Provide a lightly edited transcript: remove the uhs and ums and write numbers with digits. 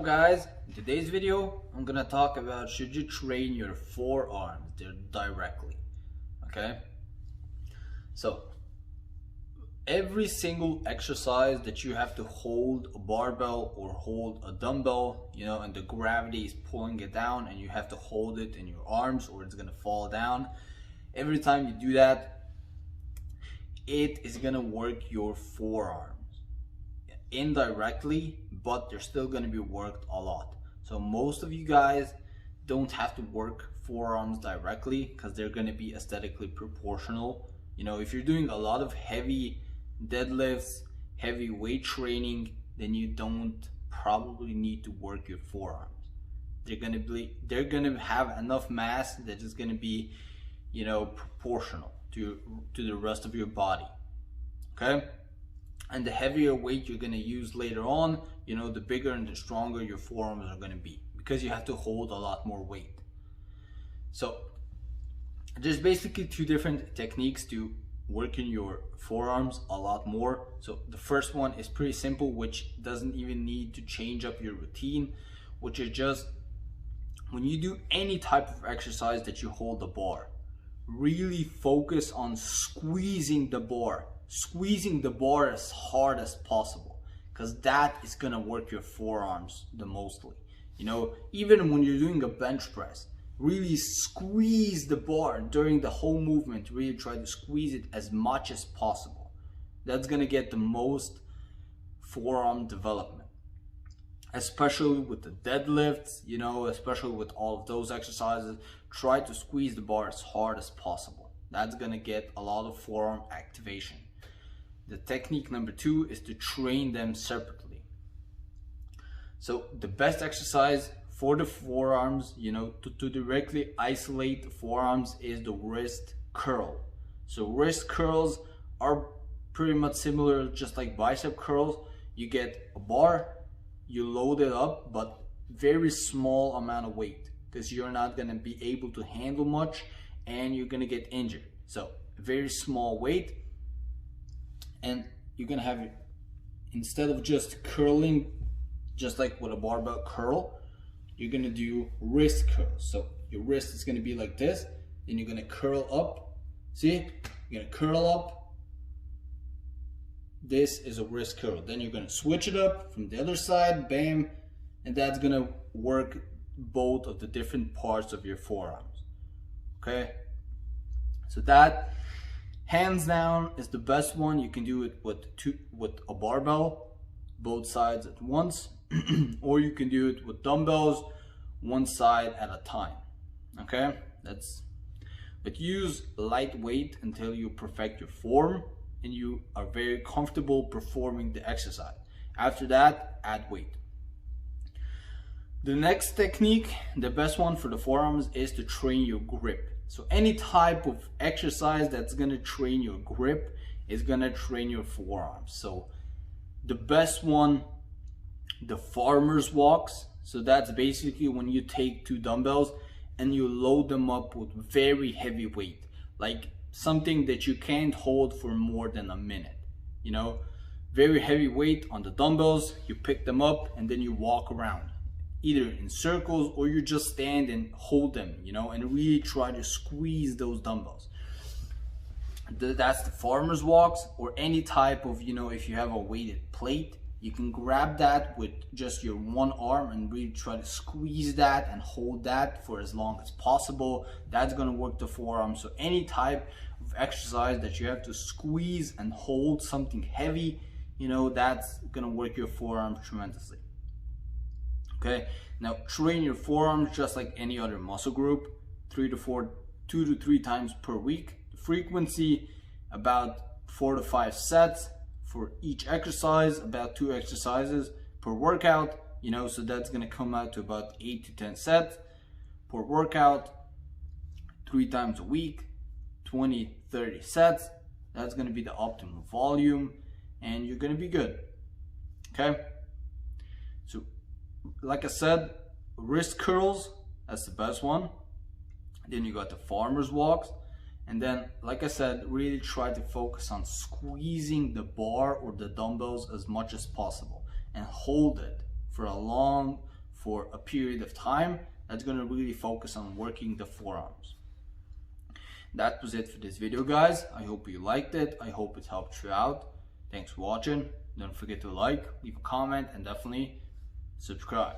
up guys? In today's video I'm gonna talk about should you train your forearms directly. Okay, so every single exercise that you have to hold a barbell or hold a dumbbell, and the gravity is pulling it down and you have to hold it in your arms or it's gonna fall down. Every time you do that, it is gonna work your forearms indirectly, but they're still going to be worked a lot. So most of you guys don't have to work forearms directly because they're going to be aesthetically proportional. If you're doing a lot of heavy deadlifts, heavy weight training, then you don't probably need to work your forearms. They're going to have enough mass that is going to be proportional to the rest of your body. Okay, and the heavier weight you're going to use later on, the bigger and the stronger your forearms are going to be because you have to hold a lot more weight. So there's basically two different techniques to working your forearms a lot more. So the first one is pretty simple, which doesn't even need to change up your routine, which is just when you do any type of exercise that you hold the bar, really focus on squeezing the bar as hard as possible, because that is gonna work your forearms the mostly. Even when you're doing a bench press, really squeeze the bar during the whole movement. Really try to squeeze it as much as possible. That's gonna get the most forearm development, especially with the deadlifts, especially with all of those exercises. Try to squeeze the bar as hard as possible. That's gonna get a lot of forearm activation. The technique number two is to train them separately. So the best exercise for the forearms, to directly isolate the forearms, is the wrist curl. So wrist curls are pretty much similar, just like bicep curls. You get a bar, you load it up, but very small amount of weight, because you're not going to be able to handle much and you're going to get injured. So very small weight. And you're gonna have, instead of just curling, just like with a barbell curl, you're gonna do wrist curls. So your wrist is gonna be like this, then you're gonna curl up. See, you're gonna curl up. This is a wrist curl. Then you're gonna switch it up from the other side, bam, and that's gonna work both of the different parts of your forearms. Okay, so that, hands down, is the best one. You can do it with a barbell, both sides at once, or you can do it with dumbbells, one side at a time. Okay, but use light weight until you perfect your form and you are very comfortable performing the exercise. After that, add weight. The next technique, the best one for the forearms, is to train your grip. So any type of exercise that's gonna train your grip is gonna train your forearms. So the best one, the farmer's walks. So that's basically when you take two dumbbells and you load them up with very heavy weight, like something that you can't hold for more than a minute. Very heavy weight on the dumbbells, you pick them up and then you walk around, either in circles or you just stand and hold them, and really try to squeeze those dumbbells. That's the farmer's walks. Or any type of, if you have a weighted plate, you can grab that with just your one arm and really try to squeeze that and hold that for as long as possible. That's gonna work the forearm. So any type of exercise that you have to squeeze and hold something heavy, that's gonna work your forearms tremendously. Okay, now train your forearms just like any other muscle group, 2 to 3 times per week. The frequency, about 4 to 5 sets for each exercise, about 2 exercises per workout, so that's gonna come out to about 8 to 10 sets per workout, 3 times a week, 20-30 sets. That's gonna be the optimal volume and you're gonna be good. Okay, so like I said, wrist curls, that's the best one. Then you got the farmer's walks, and then, like I said, really try to focus on squeezing the bar or the dumbbells as much as possible and hold it for a long for a period of time. That's going to really focus on working the forearms. That was it for this video, guys. I hope you liked it. I hope it helped you out. Thanks for watching. Don't forget to like, leave a comment, and definitely subscribe.